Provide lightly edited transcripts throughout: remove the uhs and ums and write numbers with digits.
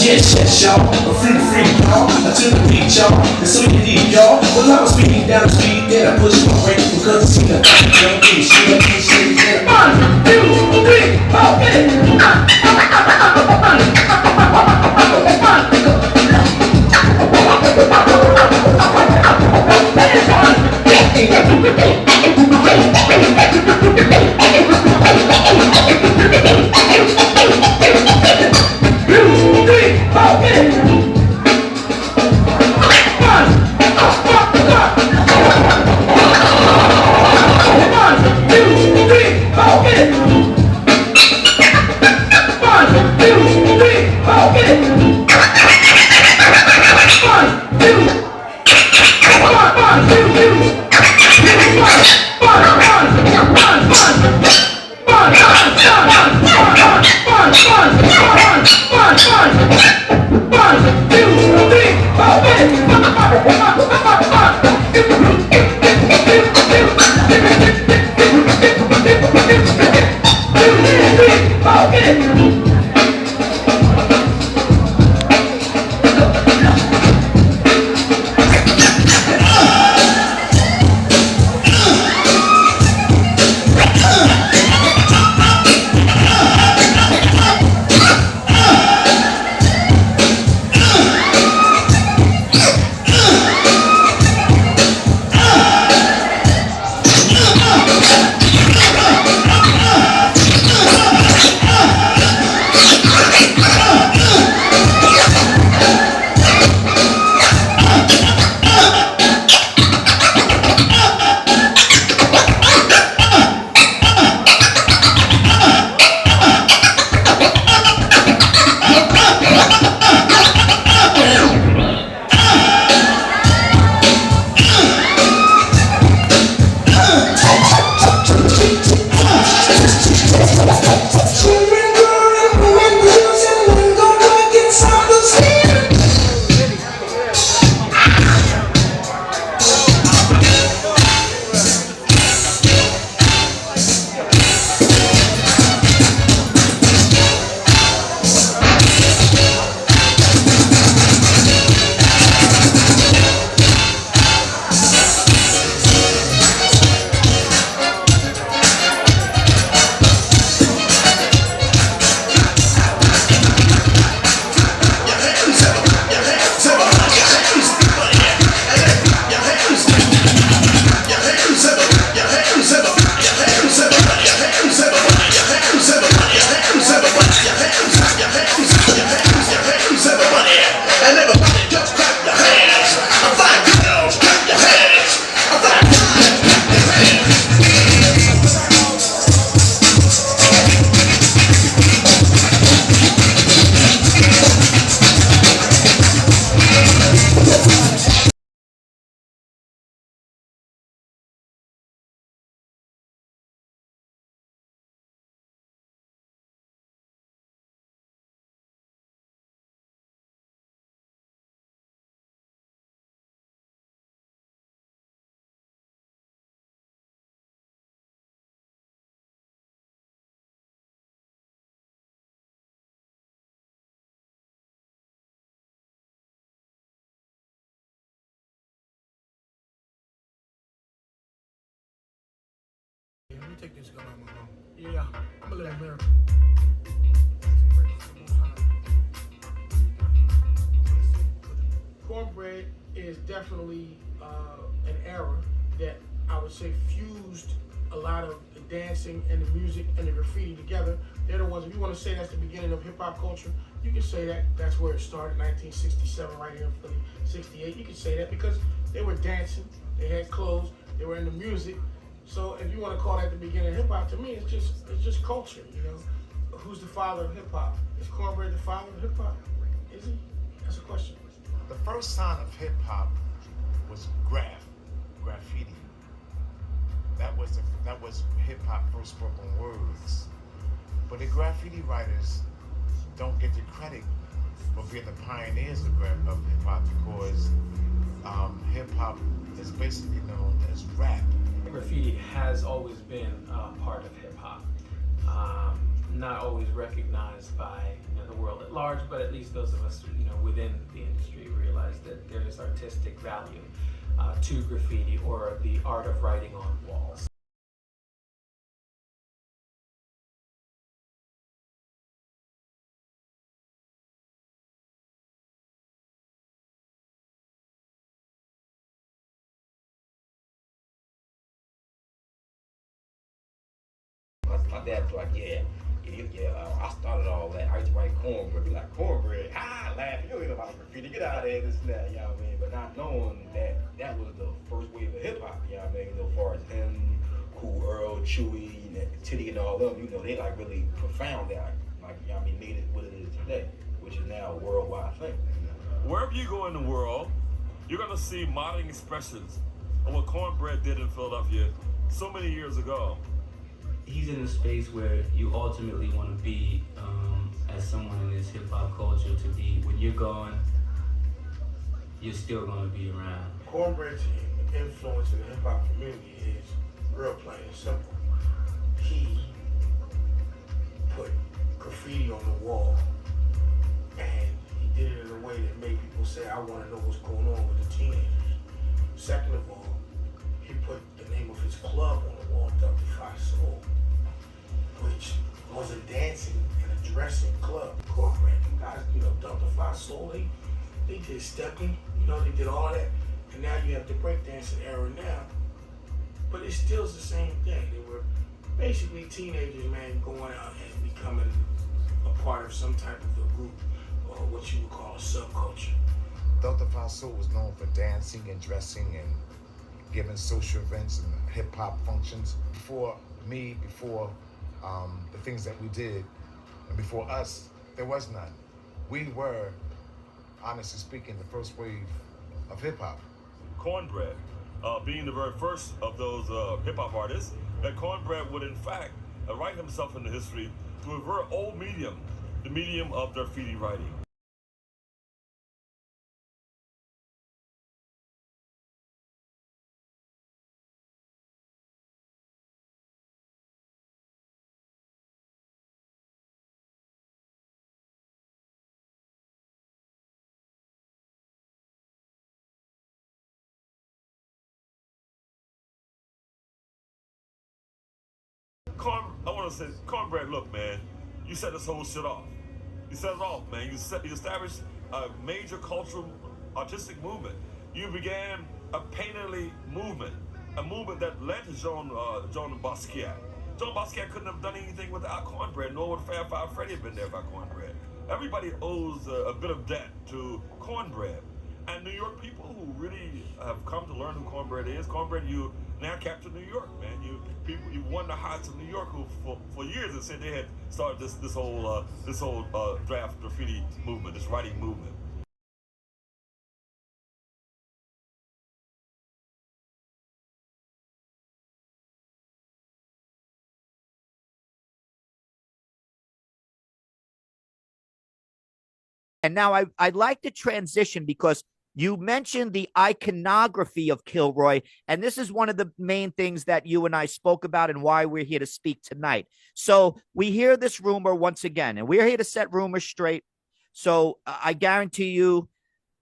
yes, y'all. A free, y'all. I took the beat, y'all. And so you did, y'all. Well, I was speeding down the street, then I pushed my brake because I seen a young bitch. She let me say that. 1, 2, 3, 4, get it. Let me take this gun out of my room. Yeah, I'm gonna let America. Cornbread is definitely an era that I would say fused a lot of the dancing and the music and the graffiti together. They're the ones, if you want to say that's the beginning of hip hop culture, you can say that that's where it started, 1967, right here in Philly, 68. You can say that because they were dancing, they had clothes, they were into music. So if you want to call that the beginning of hip hop, to me it's just culture, you know. Who's the father of hip hop? Is Cornbread the father of hip hop? Is he? That's a question. The first sign of hip hop was graffiti. That was hip hop first spoken words. But the graffiti writers don't get the credit for being the pioneers of hip hop because hip hop is basically known as rap. Graffiti has always been part of hip hop. not always recognized by the world at large, but at least those of us within the industry realize that there is artistic value to graffiti or the art of writing on walls. My dad was like, I started all that. I used to write cornbread, be like, cornbread, laughing, you don't know about graffiti, get out of there, this and that, you know what I mean? But not knowing that that was the first wave of hip hop, you know what I mean? As far as him, Cool Earl, Chewy, Titty, and all of them, they like really profound that, you know what I mean, made it what it is today, which is now a worldwide thing. Wherever you go in the world, you're gonna see modern expressions of what Cornbread did in Philadelphia so many years ago. He's in a space where you ultimately want to be as someone in this hip-hop culture, to be, when you're gone, you're still going to be around. Cornbread's influence in the hip-hop community is real plain and simple. He put graffiti on the wall, and he did it in a way that made people say, I want to know what's going on with the teenagers. Second of all, he put the name of his club on the wall, Double Soul, which was a dancing and a dressing club. Cornbread, you guys, Double Soul, they did stepping, they did all that. And now you have the breakdancing era now. But it still is the same thing. They were basically teenagers, man, going out and becoming a part of some type of a group, or what you would call a subculture. Delta Phi Soul was known for dancing and dressing and giving social events and hip-hop functions. Before the things that we did, and before us, there was none. We were, honestly speaking, the first wave of hip-hop. Cornbread, being the very first of those hip-hop artists, that Cornbread would in fact write himself into history through a very old medium, the medium of graffiti writing. I want to say, Cornbread, look, man, you set this whole shit off. You set it off, man. You established a major cultural, artistic movement. You began a painterly movement, a movement that led to Joan Basquiat. Joan Basquiat couldn't have done anything without Cornbread, nor would Fab Five Freddy have been there without Cornbread. Everybody owes a bit of debt to Cornbread. And New York people who really have come to learn who Cornbread is. Cornbread, you now captured New York, man. You won the hearts of New York, who for years have said they had started this whole draft graffiti movement, this writing movement. And now I'd like to transition, because you mentioned the iconography of Kilroy, and this is one of the main things that you and I spoke about and why we're here to speak tonight. So we hear this rumor once again, and we're here to set rumors straight. So I guarantee you,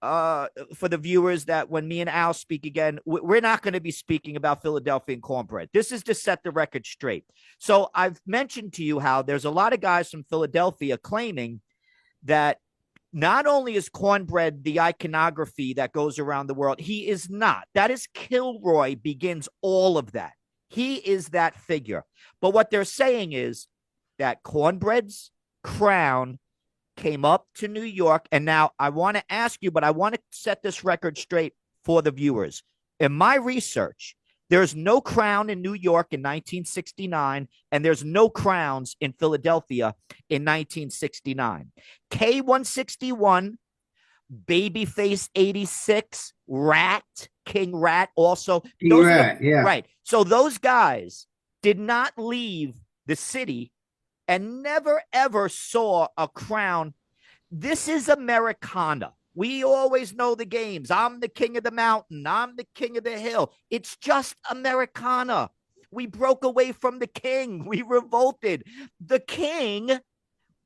for the viewers, that when me and Al speak again, we're not going to be speaking about Philadelphia and Cornbread. This is to set the record straight. So I've mentioned to you how there's a lot of guys from Philadelphia claiming that not only is Cornbread the iconography that goes around the world, he is not. That is Kilroy begins all of that. He is that figure. But what they're saying is that Cornbread's crown came up to New York. And now I want to ask you, but I want to set this record straight for the viewers. In my research, there's no crown in New York in 1969, and there's no crowns in Philadelphia in 1969. K161, Babyface 86, Rat, King Rat also. Rat, yeah. Right. So those guys did not leave the city and never, ever saw a crown. This is Americana. We always know the games. I'm the king of the mountain. I'm the king of the hill. It's just Americana. We broke away from the king. We revolted. The king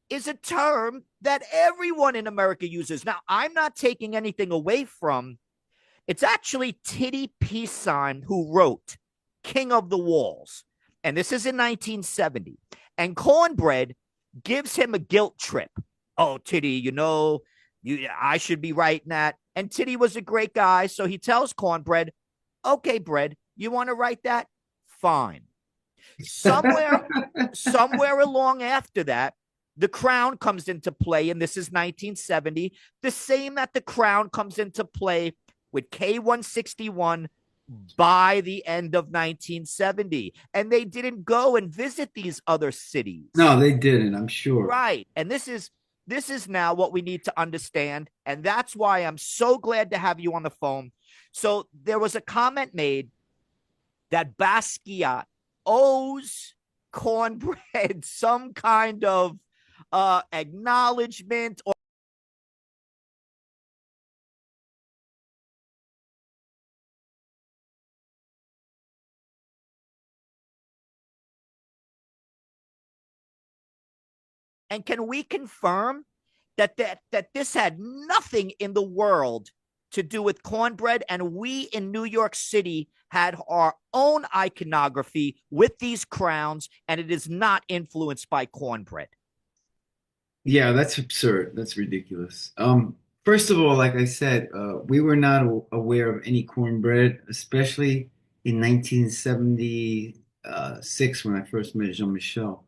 is a term that everyone in America uses. Now, I'm not taking anything away from. It's actually Titty Peason who wrote King of the Walls. And this is in 1970. And Cornbread gives him a guilt trip. Oh, Titty, I should be writing that. And Titty was a great guy. So he tells Cornbread, okay, Bread, you want to write that? Fine. Somewhere along after that, the Crown comes into play, and this is 1970, the same that the Crown comes into play with K161 by the end of 1970. And they didn't go and visit these other cities. No, they didn't, I'm sure. Right. And this is now what we need to understand. And that's why I'm so glad to have you on the phone. So there was a comment made that Basquiat owes Cornbread some kind of acknowledgement or and can we confirm that this had nothing in the world to do with Cornbread, and we in New York City had our own iconography with these crowns, and it is not influenced by Cornbread? Yeah, that's absurd. That's ridiculous. First of all, like I said, we were not aware of any Cornbread, especially in 1976 when I first met Jean-Michel.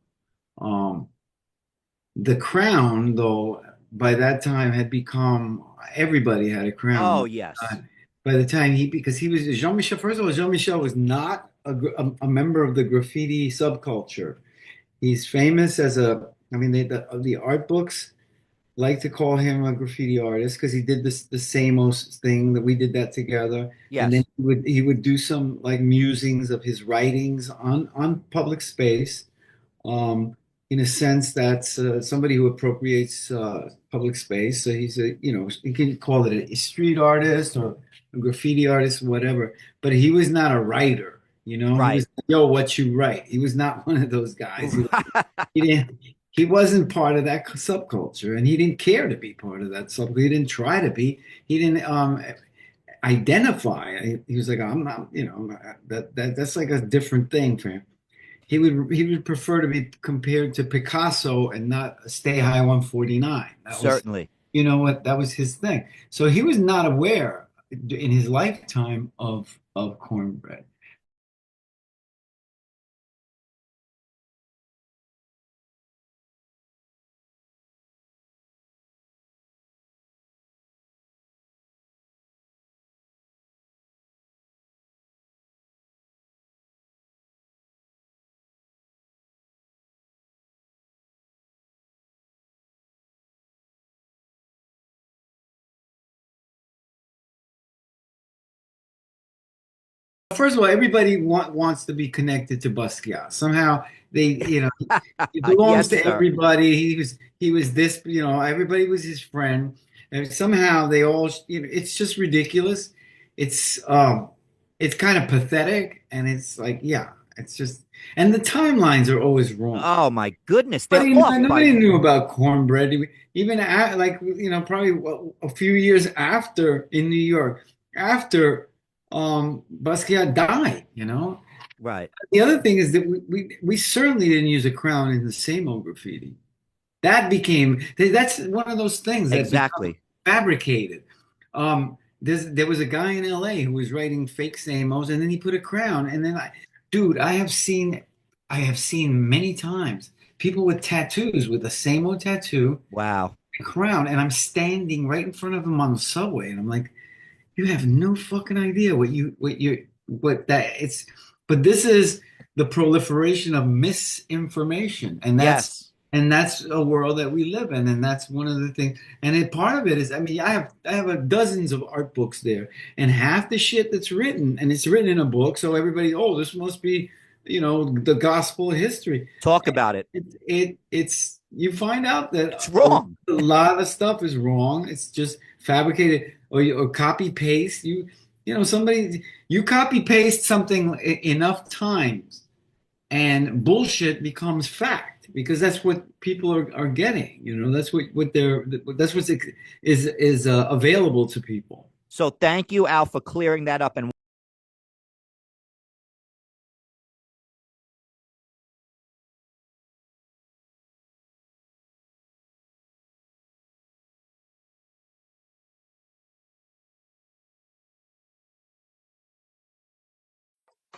The crown, though, by that time had become, everybody had a crown. Oh, yes. By the time because he was Jean-Michel, first of all, Jean-Michel was not a member of the graffiti subculture. He's famous as the art books like to call him a graffiti artist because he did the Samos thing, that we did that together. Yes. And then he would do some like musings of his writings on public space. In a sense, that's somebody who appropriates public space. So he's you can call it a street artist or a graffiti artist, whatever. But he was not a writer, Right. He was, yo, what you write. He was not one of those guys. He wasn't part of that subculture, and he didn't care to be part of that subculture. He didn't try to be. He didn't identify. He was like, I'm not, that's like a different thing for him. He would prefer to be compared to Picasso and not Stay High 149. Certainly. You know what? That was his thing. So he was not aware in his lifetime of Cornbread. First of all, everybody wants to be connected to Basquiat. Somehow he belongs Yes, to sir. everybody. He was this, everybody was his friend. And somehow they all, it's just ridiculous. It's kind of pathetic, and it's like, yeah, it's just, and the timelines are always wrong. Oh my goodness, they're Nobody knew about Cornbread. Even probably a few years after in New York, after Basquiat died, Right. The other thing is that we certainly didn't use a crown in the Samo graffiti. That's one of those things that Exactly. fabricated. There was a guy in LA who was writing fake Samos, and then he put a crown, and then I have seen many times people with tattoos, with a Samo tattoo, Wow. a crown, and I'm standing right in front of him on the subway, and I'm like, you have no fucking idea but this is the proliferation of misinformation, and that's a world that we live in, and that's one of the things. And part of it is, I have dozens of art books there, and half the shit that's written, and it's written in a book, so everybody, this must be, the gospel of history. Talk about it. It's you find out that It's wrong. A lot of the stuff is wrong. It's just fabricated or copy paste. You copy paste something enough times, and bullshit becomes fact, because that's what people are getting. You know, that's that's what's available to people. So thank you, Al, for clearing that up. And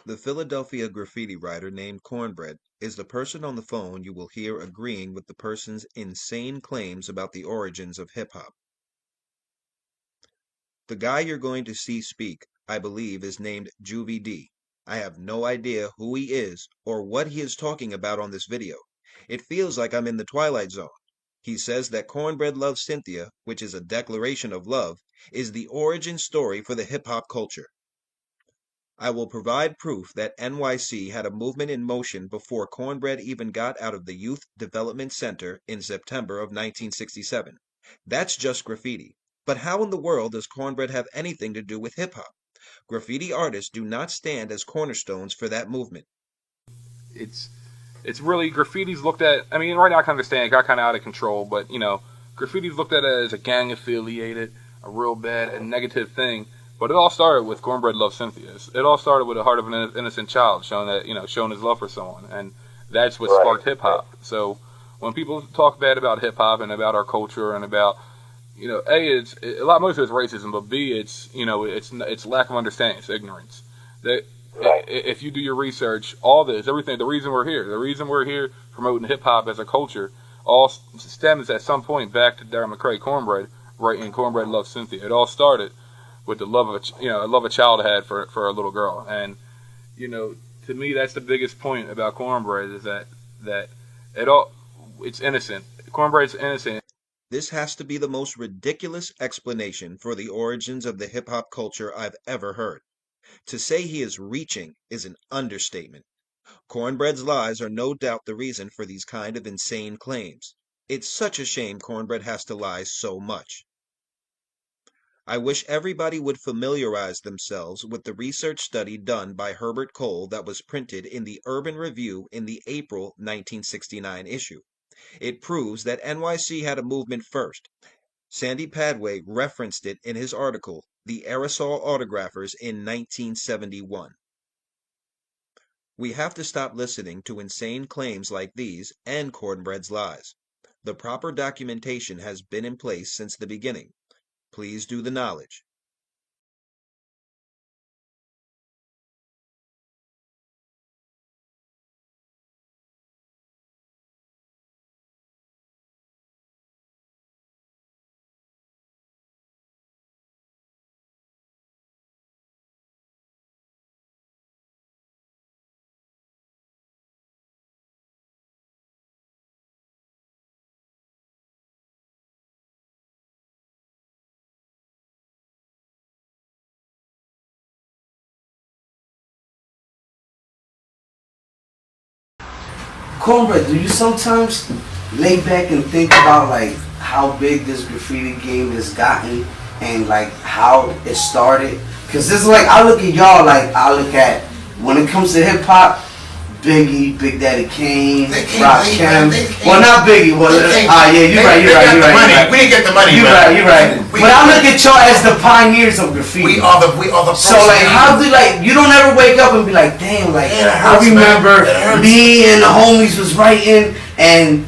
The Philadelphia graffiti writer named Cornbread is the person on the phone you will hear agreeing with the person's insane claims about the origins of hip hop. The guy you're going to see speak, I believe, is named Juvie D. I have no idea who he is or what he is talking about on this video. It feels like I'm in the Twilight Zone. He says that Cornbread loves Cynthia, which is a declaration of love, is the origin story for the hip hop culture. I will provide proof that NYC had a movement in motion before Cornbread even got out of the Youth Development Center in September of 1967. That's just graffiti. But how in the world does Cornbread have anything to do with hip-hop? Graffiti artists do not stand as cornerstones for that movement. It's really, graffiti's looked at, I mean, right now I can understand it got kind of out of control, but, you know, graffiti's looked at as a gang affiliated, a real bad and negative thing. But it all started with Cornbread Loves Cynthia. It all started with the heart of an innocent child showing that, you know, showing his love for someone, and that's what sparked hip hop. So when people talk bad about hip hop and about our culture and about, you know, most of it's racism, but B, it's, you know, it's lack of understanding, it's ignorance. That if you do your research, all this, everything, the reason we're here promoting hip hop as a culture, all stems at some point back to Darren McCray Cornbread writing Cornbread Loves Cynthia. It all started with the love of a child had for a little girl. And, you know, to me, that's the biggest point about Cornbread, is that it's innocent. Cornbread's innocent. This has to be the most ridiculous explanation for the origins of the hip-hop culture I've ever heard. To say he is reaching is an understatement. Cornbread's lies are no doubt the reason for these kind of insane claims. It's such a shame Cornbread has to lie so much. I wish everybody would familiarize themselves with the research study done by Herbert Cole that was printed in the Urban Review in the April 1969 issue. It proves that NYC had a movement first. Sandy Padway referenced it in his article, The Aerosol Autographers, in 1971. We have to stop listening to insane claims like these and Cornbread's lies. The proper documentation has been in place since the beginning. Please do the knowledge. Cornbread, do you sometimes lay back and think about like how big this graffiti game has gotten and like how it started? Because this is like, I look at y'all like I look at, when it comes to hip hop, Biggie, Big Daddy Kane, Rakim. Well, not Biggie. Well, yeah, you're right. We didn't get the money. You're right. But I look at y'all as the pioneers of graffiti. We are the. So like, how do you don't ever wake up and be like, damn, like I remember me and the homies was writing and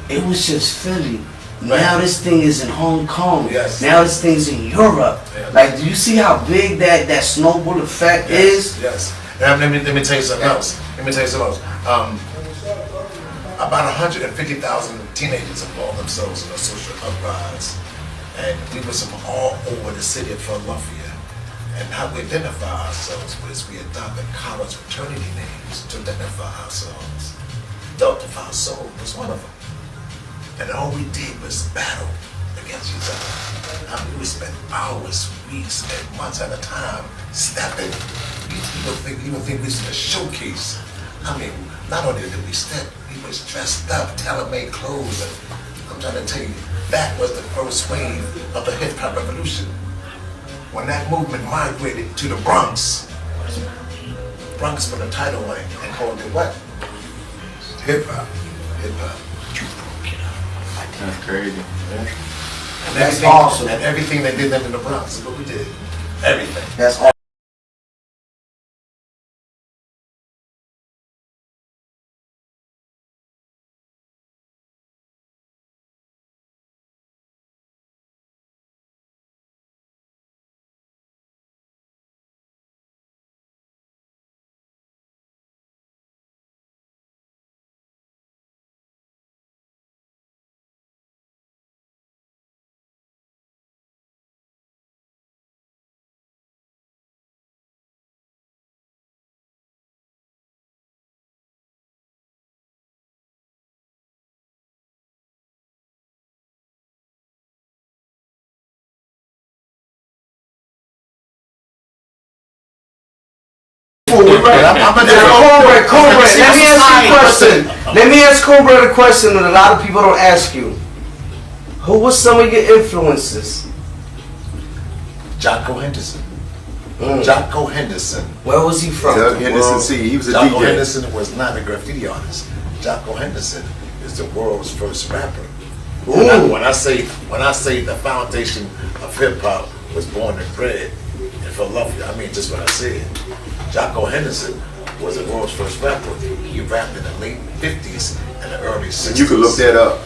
it was just Philly. Now this thing is in Hong Kong. Yes. Now this thing's in Europe. Yes. Like, do you see how big that snowball effect is? Yes. Now, let me tell you something else. About 150,000 teenagers involved themselves in a social uprise, and we were from all over the city of Philadelphia. And how we identify ourselves was we adopted college fraternity names to identify ourselves. Delta Phi Soul was one of them. And all we did was battle against each other. I mean, we spent hours, weeks, and months at a time stepping. People think we was in a showcase. I mean, not only did we step, we was dressed up, tailor-made clothes. And I'm trying to tell you, that was the first wave of the hip hop revolution. When that movement migrated to the Bronx put a title on it and called it what? Hip hop. Hip hop. That's crazy. Yeah. And That's everything, awesome. And everything they did them in the Bronx is what we did. Everything. That's awesome. Cornbread, let me ask you a question. Let me ask Cornbread a question that a lot of people don't ask you. Who was some of your influences? Jocko Henderson. Jocko Henderson. Where was he from? Doug Henderson, see, he was a Jocko DJ. Henderson was not a graffiti artist. Jocko Henderson is the world's first rapper. When I say the foundation of hip hop was born and bred in Philadelphia, I mean just what I said. Jocko Henderson was the world's first rapper. He rapped in the late 50s and the early 60s. You can look that up.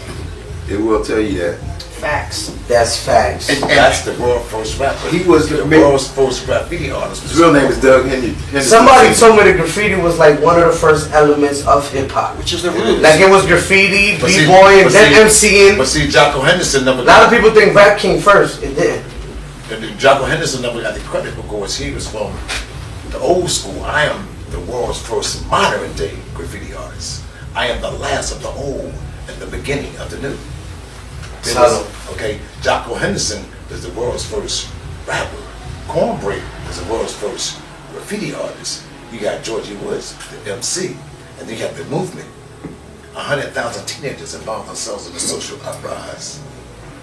It will tell you that. Facts. That's facts. And that's the world's first rapper. He was the world's first graffiti artist. His real name is Doug Henderson. Somebody told me that graffiti was like one of the first elements of hip hop. Which is the roots. Like it was graffiti, But see- b-boy, and but then see- MCing. But see, Jocko Henderson never A lot of people think rap came first. It didn't. Jocko Henderson never got the credit because he was from the old school. I am the world's first modern day graffiti artist. I am the last of the old and the beginning of the new. Okay, Jocko Henderson is the world's first rapper. Cornbread is the world's first graffiti artist. You got Georgie Woods, the MC, and then you have the movement. 100,000 teenagers involved themselves in the social uprise.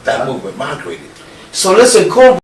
That movement migrated. So listen, Cornbread.